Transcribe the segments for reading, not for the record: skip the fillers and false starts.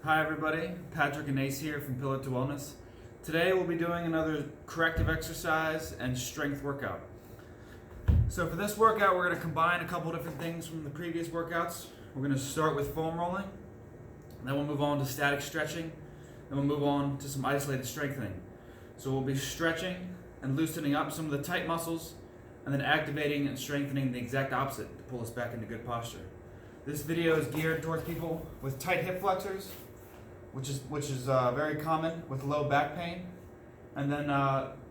Hi everybody, Patrick and Ace here from Pillar to Wellness. Today we'll be doing another corrective exercise and strength workout. So for this workout we're going to combine a couple different things from the previous workouts. We're going to start with foam rolling, then we'll move on to static stretching, then we'll move on to some isolated strengthening. So we'll be stretching and loosening up some of the tight muscles and then activating and strengthening the exact opposite to pull us back into good posture. This video is geared towards people with tight hip flexors, which is very common with low back pain, and then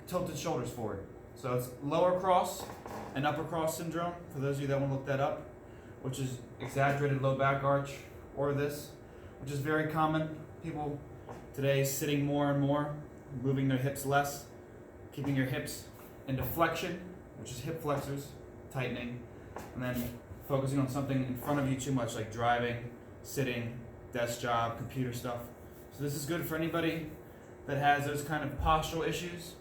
tilted shoulders forward. So it's lower cross and upper cross syndrome, for those of you that want to look that up, which is exaggerated low back arch, or this, which is very common. People today sitting more and more, moving their hips less, keeping your hips into flexion, which is hip flexors, tightening, and then focusing on something in front of you too much, like driving, sitting, desk job, computer stuff. So this is good for anybody that has those kind of postural issues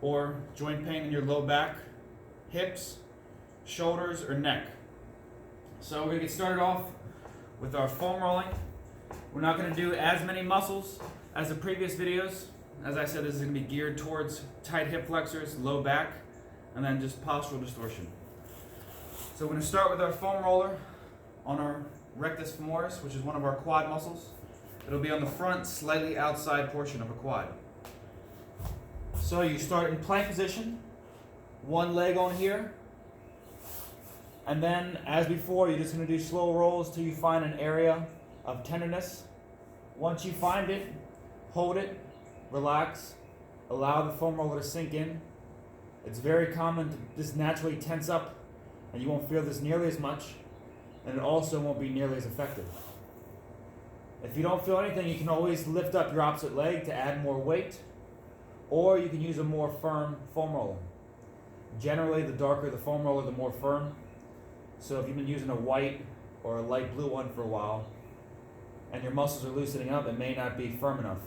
or joint pain in your low back, hips, shoulders, or neck. So we're going to get started off with our foam rolling. We're not going to do as many muscles as the previous videos. As I said, this is going to be geared towards tight hip flexors, low back, and then just postural distortion. So we're going to start with our foam roller on our Rectus femoris, which is one of our quad muscles. It'll be on the front, slightly outside portion of a quad. So you start in plank position, one leg on here, and then as before, you're just going to do slow rolls till you find an area of tenderness. Once you find it, hold it, relax, allow the foam roller to sink in. It's very common to just naturally tense up, and you won't feel this nearly as much, and it also won't be nearly as effective. If you don't feel anything, you can always lift up your opposite leg to add more weight, or you can use a more firm foam roller. Generally, the darker the foam roller, the more firm. So if you've been using a white or a light blue one for a while, and your muscles are loosening up, it may not be firm enough.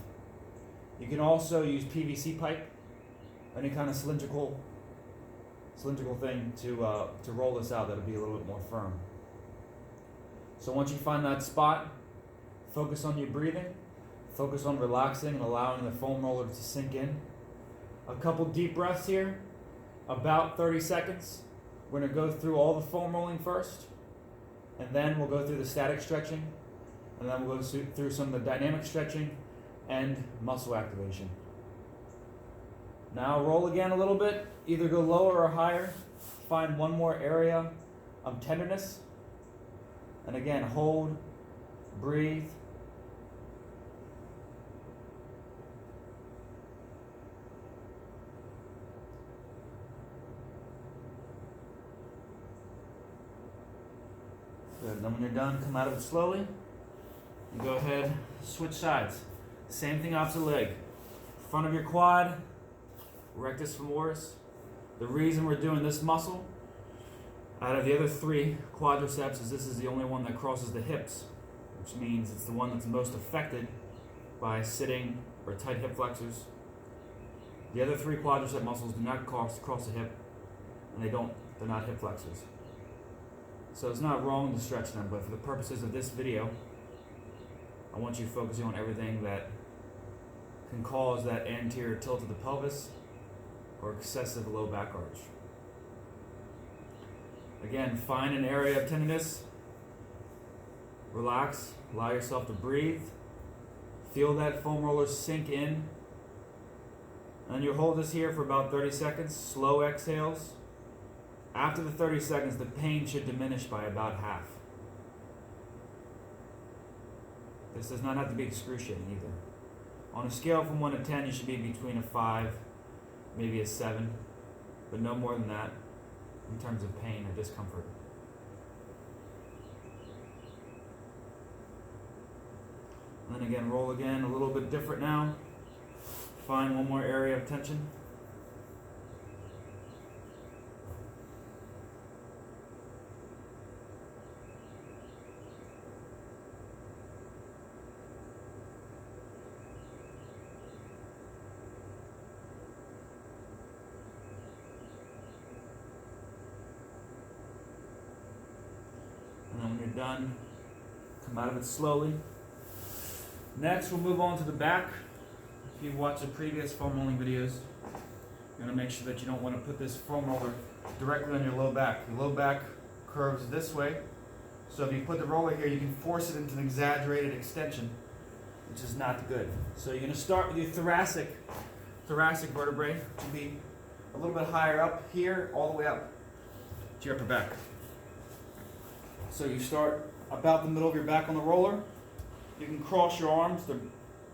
You can also use PVC pipe, any kind of cylindrical thing to roll this out that'll be a little bit more firm. So once you find that spot, focus on your breathing, focus on relaxing and allowing the foam roller to sink in. A couple deep breaths here, about 30 seconds. We're going to go through all the foam rolling first, and then we'll go through the static stretching, and then we'll go through some of the dynamic stretching and muscle activation. Now roll again a little bit, either go lower or higher. Find one more area of tenderness. And again, hold, breathe. Good. Then when you're done, come out of it slowly. And go ahead, switch sides. Same thing, opposite leg. Front of your quad, Rectus femoris. The reason we're doing this muscle out of the other three quadriceps is this is the only one that crosses the hips, which means it's the one that's most affected by sitting or tight hip flexors. The other three quadricep muscles do not cross the hip, and they're not hip flexors. So it's not wrong to stretch them, but for the purposes of this video, I want you focusing on everything that can cause that anterior tilt of the pelvis or excessive low back arch. Again, find an area of tenderness, relax, allow yourself to breathe, feel that foam roller sink in, and you hold this here for about 30 seconds, slow exhales. After the 30 seconds, the pain should diminish by about half. This does not have to be excruciating either. On a scale from 1 to 10, you should be between a 5, maybe a 7, but no more than that in terms of pain or discomfort. And then again, roll again, a little bit different now. Find one more area of tension. And then when you're done, come out of it slowly. Next, we'll move on to the back. If you've watched the previous foam rolling videos, you're going to make sure that you don't want to put this foam roller directly on your low back. Your low back curves this way, so if you put the roller here, you can force it into an exaggerated extension, which is not good. So you're going to start with your thoracic vertebrae, which will be a little bit higher up here, all the way up to your upper back. So you start about the middle of your back on the roller. You can cross your arms to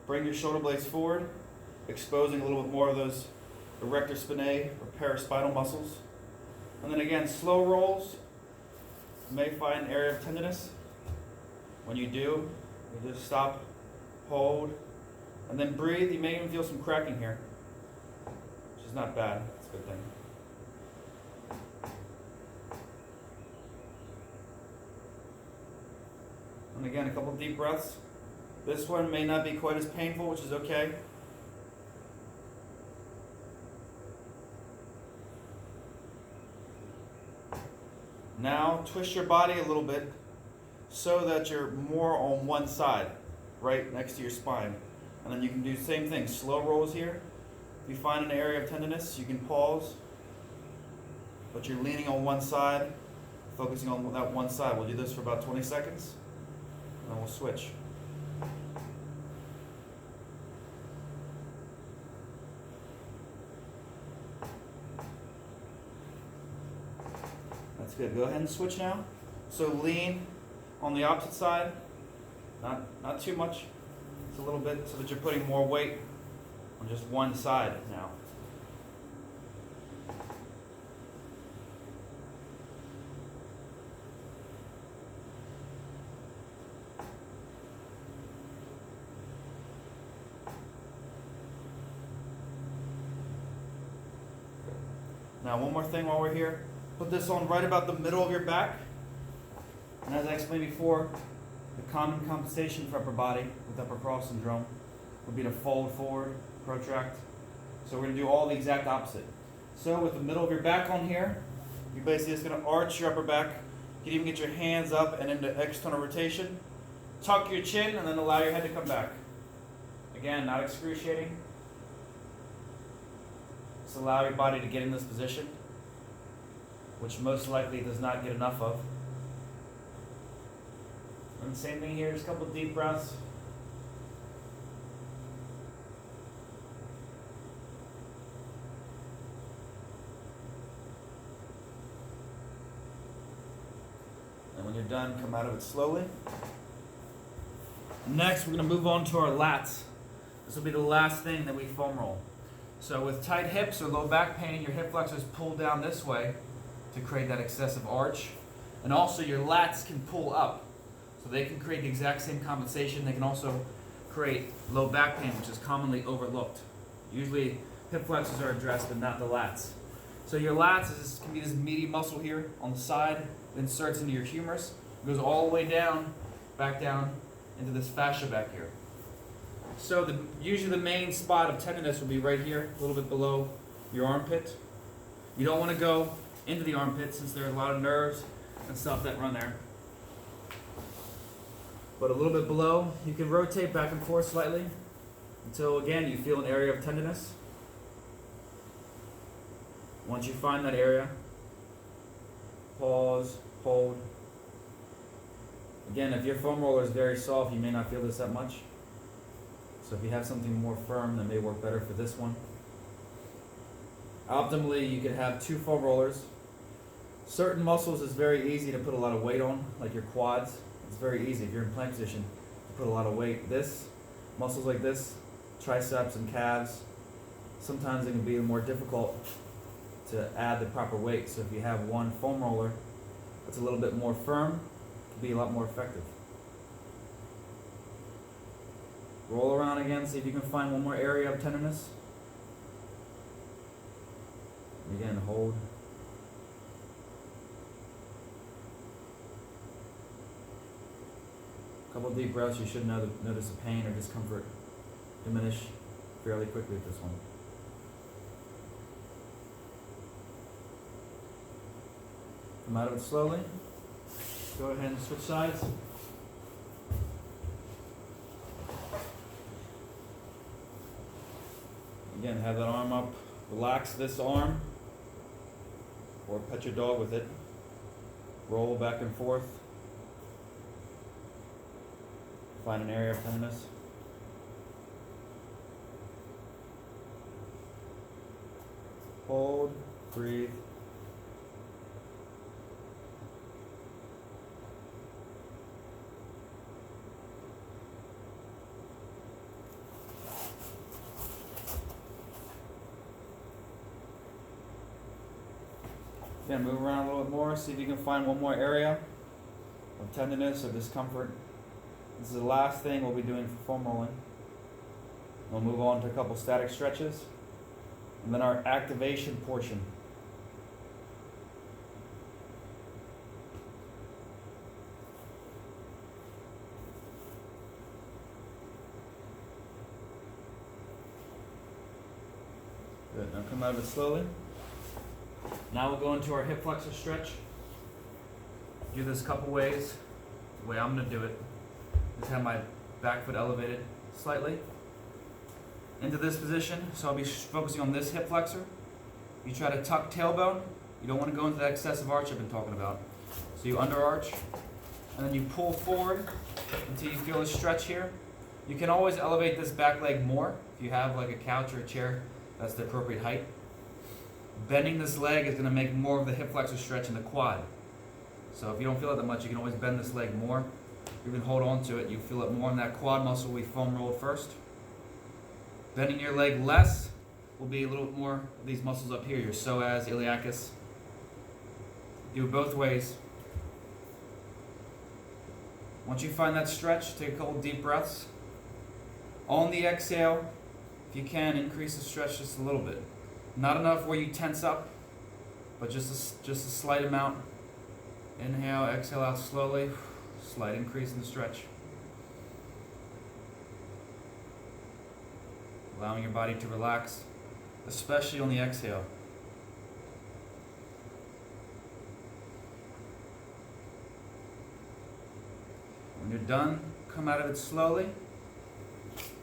bring your shoulder blades forward, exposing a little bit more of those Erector spinae or paraspinal muscles. And then again, slow rolls. You may find an area of tenderness. When you do, you just stop, hold, and then breathe. You may even feel some cracking here, which is not bad. It's a good thing. And again, a couple of deep breaths. This one may not be quite as painful, which is okay. Now twist your body a little bit so that you're more on one side, right next to your spine. And then you can do the same thing, slow rolls here. If you find an area of tenderness, you can pause, but you're leaning on one side, focusing on that one side. We'll do this for about 20 seconds, and then we'll switch. That's good. Go ahead and switch now. So lean on the opposite side, not too much, just a little bit, so that you're putting more weight on just one side now. Now one more thing while we're here. Put this on right about the middle of your back. And as I explained before, the common compensation for upper body with upper cross syndrome would be to fold forward, protract. So we're going to do all the exact opposite. So with the middle of your back on here, you're basically just going to arch your upper back. You can even get your hands up and into external rotation. Tuck your chin and then allow your head to come back. Again, not excruciating. Just allow your body to get in this position, which most likely does not get enough of. And same thing here, just a couple deep breaths. And when you're done, come out of it slowly. Next, we're going to move on to our lats. This will be the last thing that we foam roll. So with tight hips or low back pain, your hip flexors pull down this way to create that excessive arch. And also your lats can pull up. So they can create the exact same compensation. They can also create low back pain, which is commonly overlooked. Usually hip flexors are addressed, but not the lats. So your lats can be this meaty muscle here on the side. It inserts into your humerus. It goes all the way down, back down into this fascia back here. So usually the main spot of tenderness will be right here, a little bit below your armpit. You don't want to go into the armpit since there are a lot of nerves and stuff that run there. But a little bit below, you can rotate back and forth slightly until again you feel an area of tenderness. Once you find that area, pause, hold. Again, if your foam roller is very soft, you may not feel this that much. So if you have something more firm, that may work better for this one. Optimally, you could have 2 foam rollers. Certain muscles is very easy to put a lot of weight on, like your quads. It's very easy if you're in plank position to put a lot of weight. Muscles like this, triceps and calves, sometimes it can be more difficult to add the proper weight. So if you have one foam roller that's a little bit more firm, it can be a lot more effective. Roll around again, see if you can find one more area of tenderness. Again, hold. A couple of deep breaths, you should notice the pain or discomfort diminish fairly quickly with this one. Come out of it slowly. Go ahead and switch sides. Again, have that arm up. Relax this arm, or pet your dog with it. Roll back and forth. Find an area of tenderness. Hold, breathe. Again, move around a little bit more, see if you can find one more area of tenderness or discomfort. This is the last thing we'll be doing for foam rolling. We'll move on to a couple static stretches, and then our activation portion. Good, now come out of it slowly. Now we'll go into our hip flexor stretch. Do this a couple ways. The way I'm going to do it, just have my back foot elevated slightly into this position. So I'll be focusing on this hip flexor. You try to tuck tailbone. You don't want to go into that excessive arch I've been talking about. So you under arch, and then you pull forward until you feel a stretch here. You can always elevate this back leg more if you have like a couch or a chair that's the appropriate height. Bending this leg is going to make more of the hip flexor stretch in the quad. So if you don't feel it that much, you can always bend this leg more. You can hold on to it. You feel it more in that quad muscle we foam rolled first. Bending your leg less will be a little bit more of these muscles up here, your psoas, iliacus. Do it both ways. Once you find that stretch, take a couple deep breaths. On the exhale, if you can, increase the stretch just a little bit. Not enough where you tense up, but just a slight amount. Inhale, exhale out slowly. Slight increase in the stretch. Allowing your body to relax, especially on the exhale. When you're done, come out of it slowly.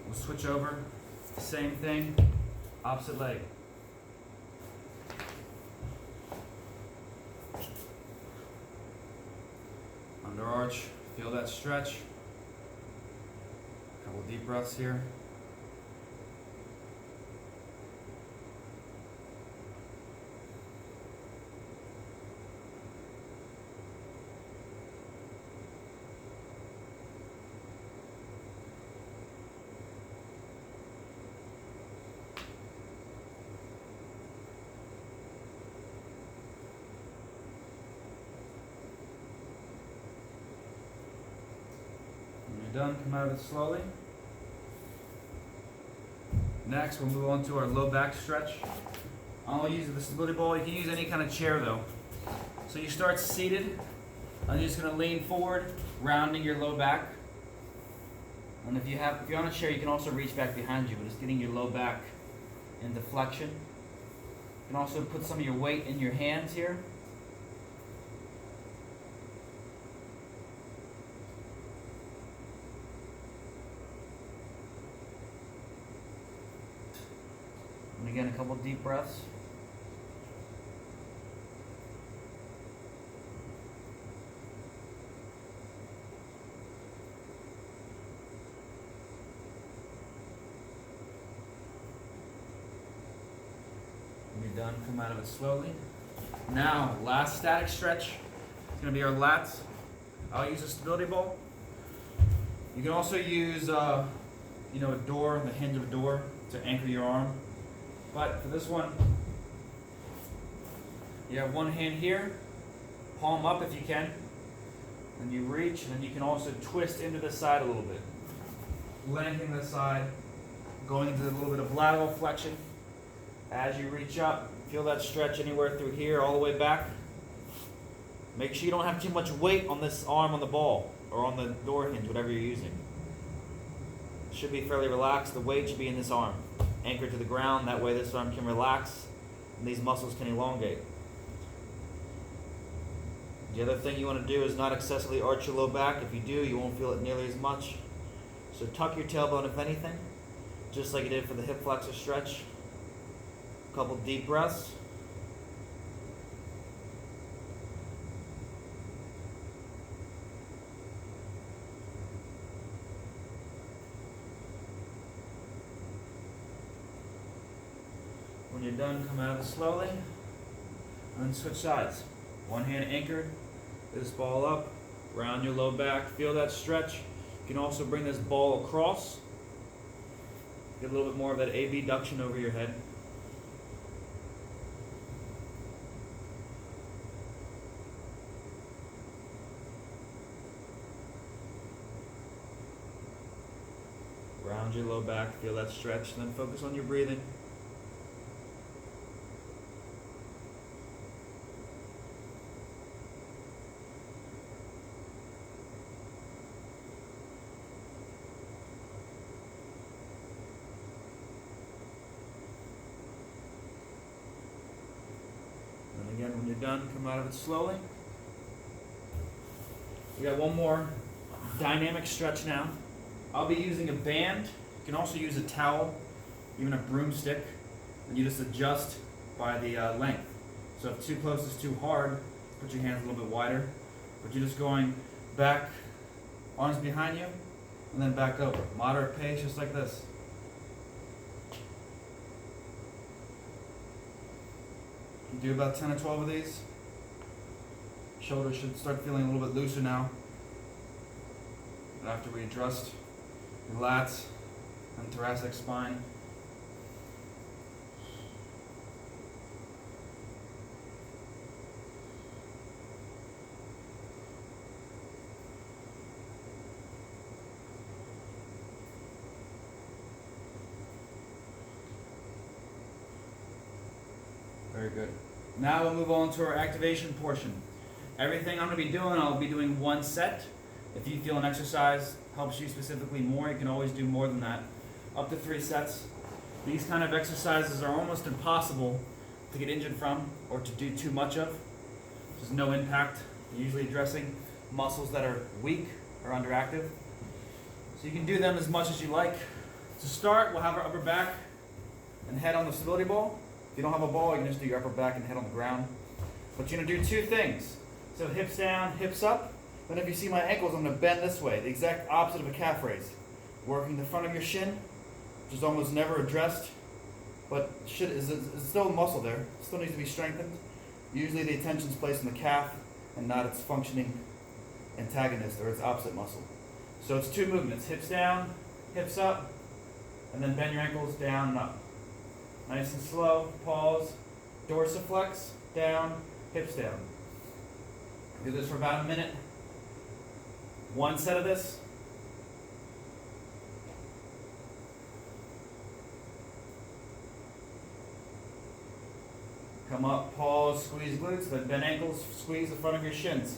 We'll switch over. Same thing, opposite leg. Under arch, feel that stretch. Couple deep breaths here. Done, come out of it slowly. Next, we'll move on to our low back stretch. I'll use the stability ball. You can use any kind of chair though. So you start seated, and you're just gonna lean forward, rounding your low back. And if you're on a chair, you can also reach back behind you, but just getting your low back into flexion. You can also put some of your weight in your hands here. And again, a couple deep breaths. When you're done, come out of it slowly. Now, last static stretch. It's going to be our lats. I'll use a stability ball. You can also use, a door, the hinge of a door, to anchor your arm. But for this one, you have one hand here, palm up if you can, and you reach, and then you can also twist into the side a little bit. Lengthening the side, going into a little bit of lateral flexion. As you reach up, feel that stretch anywhere through here, all the way back. Make sure you don't have too much weight on this arm on the ball, or on the door hinge, whatever you're using. It should be fairly relaxed. The weight should be in this arm. Anchored to the ground, that way this arm can relax and these muscles can elongate. The other thing you want to do is not excessively arch your low back. If you do, you won't feel it nearly as much. So tuck your tailbone if anything, just like you did for the hip flexor stretch. A couple deep breaths. When you're done, come out of it slowly, and then switch sides. One hand anchored, this ball up, round your low back, feel that stretch. You can also bring this ball across, get a little bit more of that abduction over your head. Round your low back, feel that stretch, and then focus on your breathing. And again, when you're done, come out of it slowly. We got one more dynamic stretch now. I'll be using a band. You can also use a towel, even a broomstick, and you just adjust by the length. So if too close is too hard, put your hands a little bit wider. But you're just going back, arms behind you, and then back over. Moderate pace, just like this. You do about 10 or 12 of these. Shoulders should start feeling a little bit looser now. And after we adjust your lats and thoracic spine. Very good. Now we'll move on to our activation portion. Everything I'm going to be doing, I'll be doing one set. If you feel an exercise helps you specifically more, you can always do more than that. Up to 3 sets. These kind of exercises are almost impossible to get injured from or to do too much of. There's no impact. You're usually addressing muscles that are weak or underactive. So you can do them as much as you like. To start, we'll have our upper back and head on the stability ball. If you don't have a ball, you can just do your upper back and head on the ground. But you're going to do 2 things. So hips down, hips up. Then if you see my ankles, I'm going to bend this way, the exact opposite of a calf raise. Working the front of your shin, which is almost never addressed, but is still a muscle there. It still needs to be strengthened. Usually the attention is placed on the calf and not its functioning antagonist or its opposite muscle. So it's 2 movements, hips down, hips up, and then bend your ankles down and up. Nice and slow, pause, dorsiflex, down, hips down. Do this for about a minute. 1 set of this. Come up, pause, squeeze glutes, then bend ankles, squeeze the front of your shins.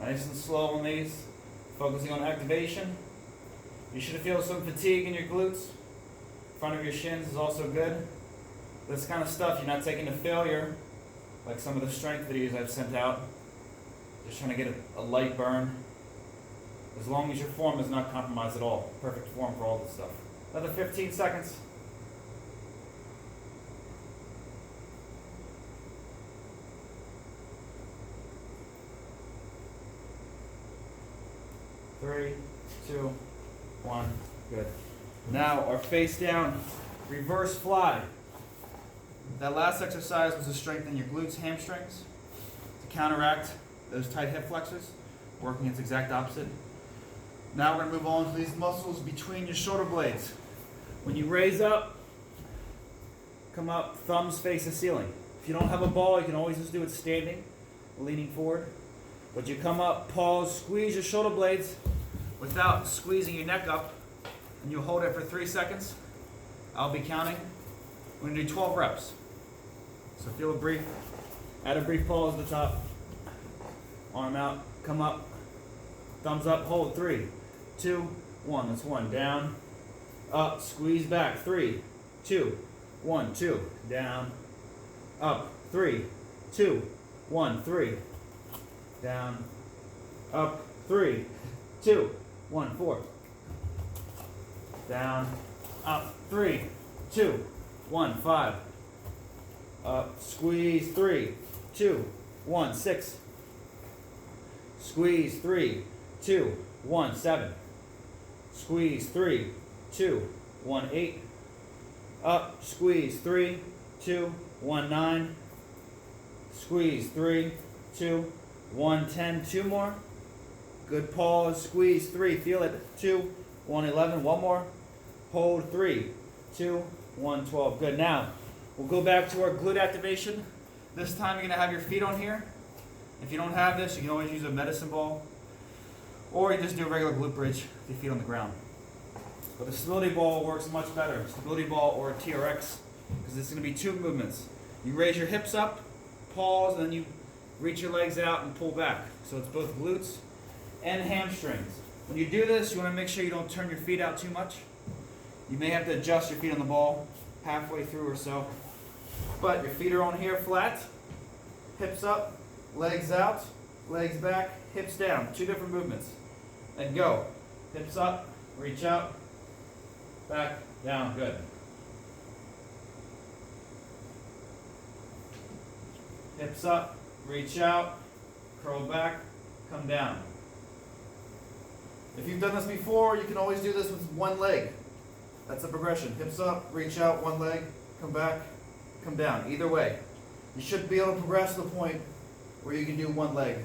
Nice and slow on these, focusing on activation. You should feel some fatigue in your glutes. Front of your shins is also good. This kind of stuff you're not taking to failure, like some of the strength videos I've sent out. Just trying to get a light burn. As long as your form is not compromised at all. Perfect form for all this stuff. Another 15 seconds. Three, 2, 1, good. Now our face down, reverse fly. That last exercise was to strengthen your glutes, hamstrings, to counteract those tight hip flexors, working its exact opposite. Now we're going to move on to these muscles between your shoulder blades. When you raise up, come up, thumbs face the ceiling. If you don't have a ball, you can always just do it standing, leaning forward. But you come up, pause, squeeze your shoulder blades without squeezing your neck up, and you'll hold it for 3 seconds. I'll be counting. We're going to do 12 reps. So add a brief pause at the top. Arm out, come up, thumbs up, hold, 3, 2, 1. That's 1. Down, up, squeeze back, 3, 2, 1, 2. Down, up, 3, 2, 1, 3. down, up, 3, 2, 1, 4. Down, up, 3, 2, 1, 5. Up, squeeze, 3, 2, 1, 6. Squeeze, 3, 2, 1, 7. Squeeze, 3, 2, 1, 8. Up, squeeze, 3, 2, 1, 9. Squeeze, 3, 2, 1, 10. 2 more. Good pause. Squeeze, 3. Feel it. 2, 1, 11. 1 more. Hold, 3, 2, 1, 12. Good. Now, we'll go back to our glute activation. This time you're going to have your feet on here. If you don't have this, you can always use a medicine ball. Or you just do a regular glute bridge with your feet on the ground. But the stability ball works much better. Stability ball or TRX, because it's going to be 2 movements. You raise your hips up, pause, and then you reach your legs out and pull back. So it's both glutes and hamstrings. When you do this, you want to make sure you don't turn your feet out too much. You may have to adjust your feet on the ball halfway through or so. But your feet are on here flat, hips up, legs out, legs back, hips down. 2 different movements. And go. Hips up, reach out, back, down. Good. Hips up, reach out, curl back, come down. If you've done this before, you can always do this with one leg. That's the progression. Hips up, reach out, one leg, come back, come down. Either way. You should be able to progress to the point where you can do one leg.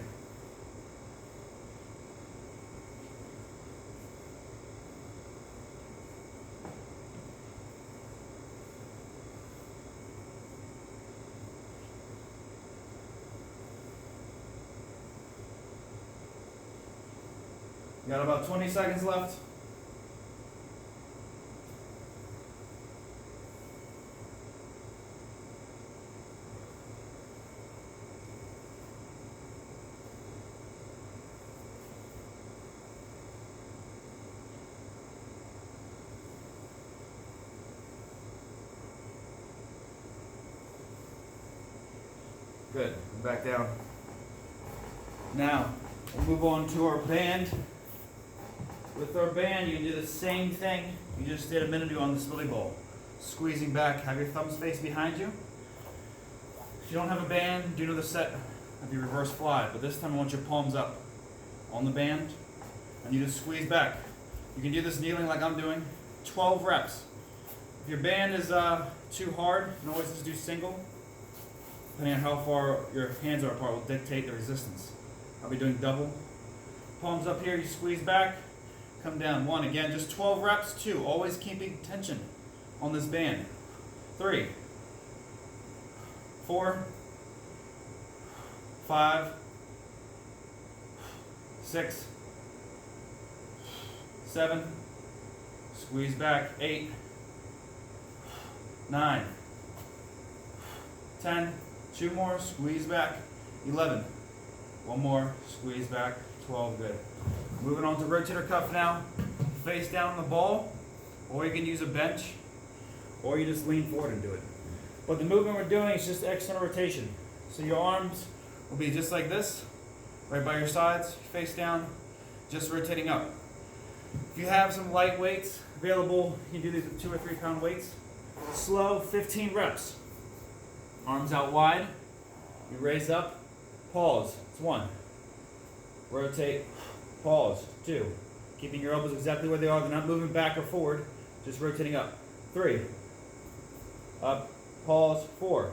You got about 20 seconds left. Good. Back down. Now, we'll move on to our band. With our band, you can do the same thing you just did a minute ago on the stability ball. Squeezing back, have your thumbs face behind you. If you don't have a band, do another set of your reverse fly, but this time I want your palms up on the band, and you just squeeze back. You can do this kneeling like I'm doing, 12 reps. If your band is too hard, you can always just do single. Depending on how far your hands are apart will dictate the resistance. I'll be doing double. Palms up here, you squeeze back. Come down. 1. Again, just 12 reps. 2. Always keeping tension on this band. 3, 4, 5, 6, 7. Squeeze back. 8, 9, 10. 2 more. Squeeze back. 11. 1 more. Squeeze back. 12. Good. Moving on to rotator cuff now. Face down on the ball, or you can use a bench, or you just lean forward and do it. But the movement we're doing is just external rotation. So your arms will be just like this, right by your sides, face down, just rotating up. If you have some light weights available, you can do these with 2 or 3 pound weights. Slow, 15 reps. Arms out wide. You raise up, pause. It's 1. Rotate, pause. 2. Keeping your elbows exactly where they are. They're not moving back or forward, just rotating up. 3. Up, pause. 4.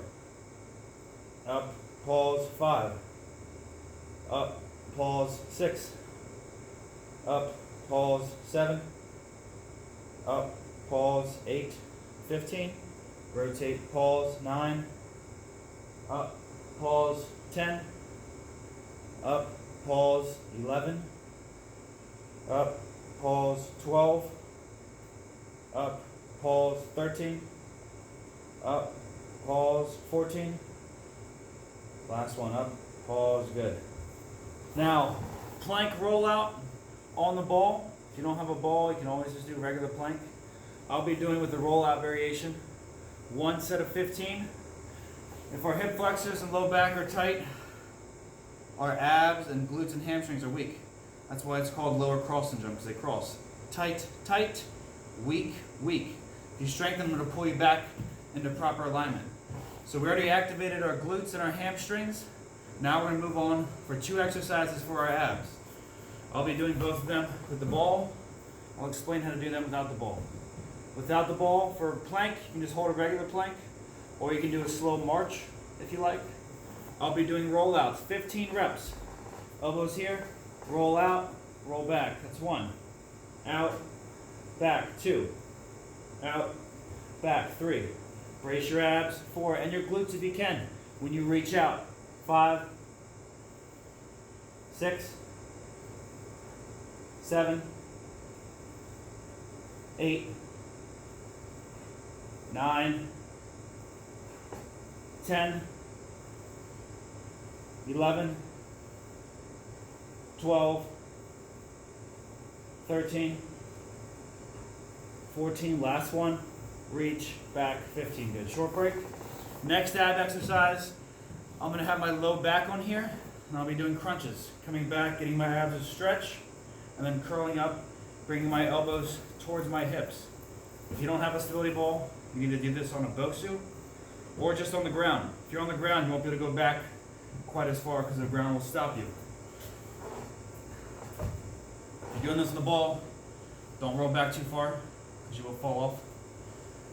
Up, pause. 5. Up, pause. 6. Up, pause. 7. Up, pause. 8. 15. Rotate, pause. 9. Up, pause. 10. Up, pause. 11. Up, pause. 12. Up, pause. 13. Up, pause. 14. Last one. Up, pause. Good. Now, plank rollout on the ball. If you don't have a ball, you can always just do regular plank. I'll be doing with the rollout variation. 1 set of 15. If our hip flexors and low back are tight, our abs and glutes and hamstrings are weak. That's why it's called lower cross syndrome, because they cross. Tight, tight, weak, weak. If you strengthen them, it'll pull you back into proper alignment. So we already activated our glutes and our hamstrings. Now we're going to move on for 2 exercises for our abs. I'll be doing both of them with the ball. I'll explain how to do them without the ball. Without the ball, for plank, you can just hold a regular plank, or you can do a slow march if you like. I'll be doing rollouts, 15 reps. Elbows here, roll out, roll back. That's 1. Out, back, 2. Out, back, 3. Brace your abs, 4, and your glutes if you can when you reach out. 5, 6, 7, 8, 9, 10, 11, 12, 13, 14, last one, reach, back, 15, good. Short break. Next ab exercise, I'm going to have my low back on here, and I'll be doing crunches. Coming back, getting my abs to stretch, and then curling up, bringing my elbows towards my hips. If you don't have a stability ball, you need to do this on a BOSU, or just on the ground. If you're on the ground, you won't be able to go back quite as far because the ground will stop you. If you're doing this on the ball, don't roll back too far because you will fall off.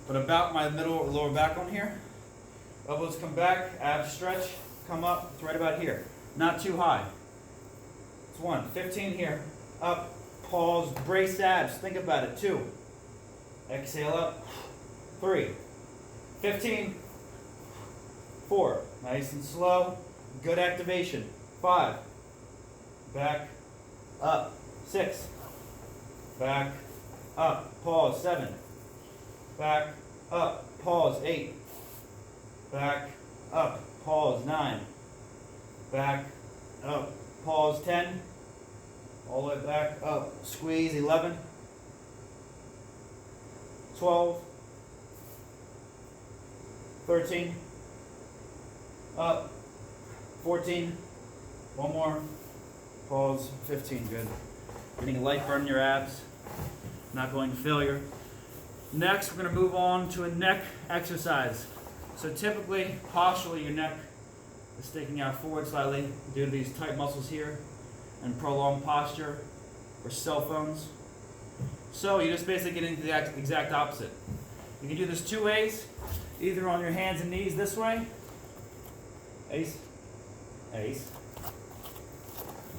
But about my middle or lower back on here, elbows come back, abs stretch, come up, it's right about here. Not too high. It's 1, 15 here, up, pause, brace abs, think about it, 2. Exhale up, 3, 15, 4, nice and slow, good activation, 5, back, up, 6, back, up, pause, 7, back, up, pause, 8, back, up, pause, 9, back, up, pause, 10, all the way back, up, squeeze, 11, 12, 13, up, 14, one more, pause, 15, good. Getting a light burn in your abs, not going to failure. Next, we're going to move on to a neck exercise. So typically, posturally, your neck is sticking out forward slightly due to these tight muscles here and prolonged posture or cell phones. So you just basically get into the exact opposite. You can do this 2 ways, either on your hands and knees this way, ace, ace,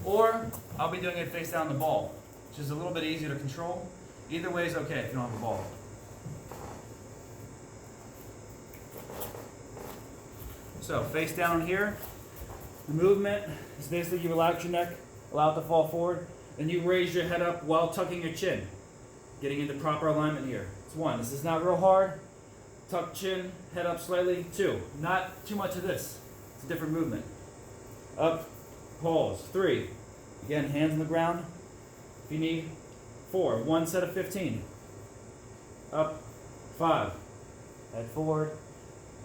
or I'll be doing it face down the ball, which is a little bit easier to control. Either way is okay if you don't have a ball. So face down here, the movement is basically you relax your neck, allow it to fall forward, and you raise your head up while tucking your chin, getting into proper alignment here. It's 1, this is not real hard. Tuck chin, head up slightly. 2, not too much of this. It's a different movement. Up, pause. 3, again, hands on the ground if you need. 4, 1 set of 15. Up, 5, head forward,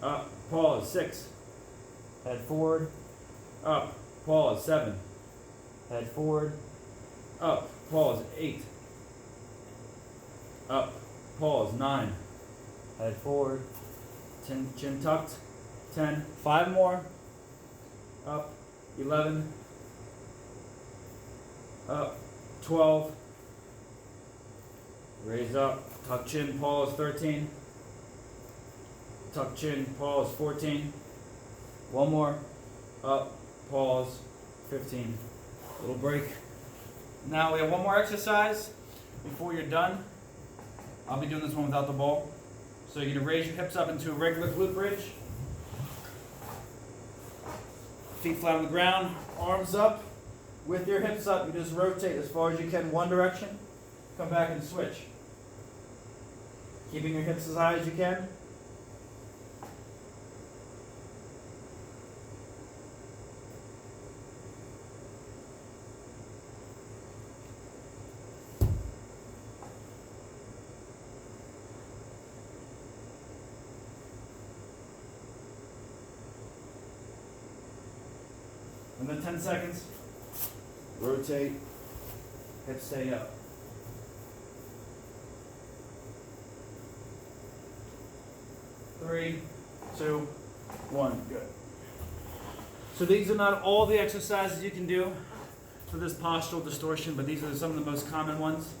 up, pause. 6, head forward, up, pause. 7, head forward, up, pause. 8, up, pause. 9, head forward, chin tucked. 10, 5 more, up, 11, up, 12, raise up, tuck chin, pause. 13, tuck chin, pause. 14, one more, up, pause. 15, little break. Now we have one more exercise before you're done. I'll be doing this one without the ball. So you're going to raise your hips up into a regular glute bridge. Feet flat on the ground, arms up. With your hips up, you just rotate as far as you can one direction. Come back and switch. Keeping your hips as high as you can. And then 10 seconds. Rotate. Hips stay up. 3, 2, 1. Good. So these are not all the exercises you can do for this postural distortion, but these are some of the most common ones,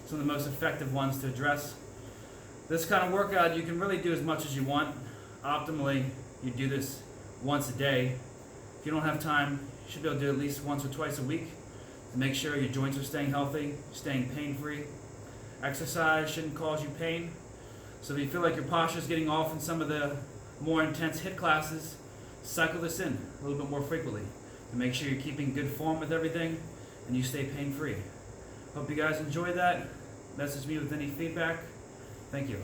some of the most effective ones to address. This kind of workout, you can really do as much as you want. Optimally, you do this once a day. If you don't have time, you should be able to do it at least once or twice a week to make sure your joints are staying healthy, staying pain-free. Exercise shouldn't cause you pain. So if you feel like your posture is getting off in some of the more intense HIIT classes, cycle this in a little bit more frequently to make sure you're keeping good form with everything and you stay pain-free. Hope you guys enjoy that. Message me with any feedback. Thank you.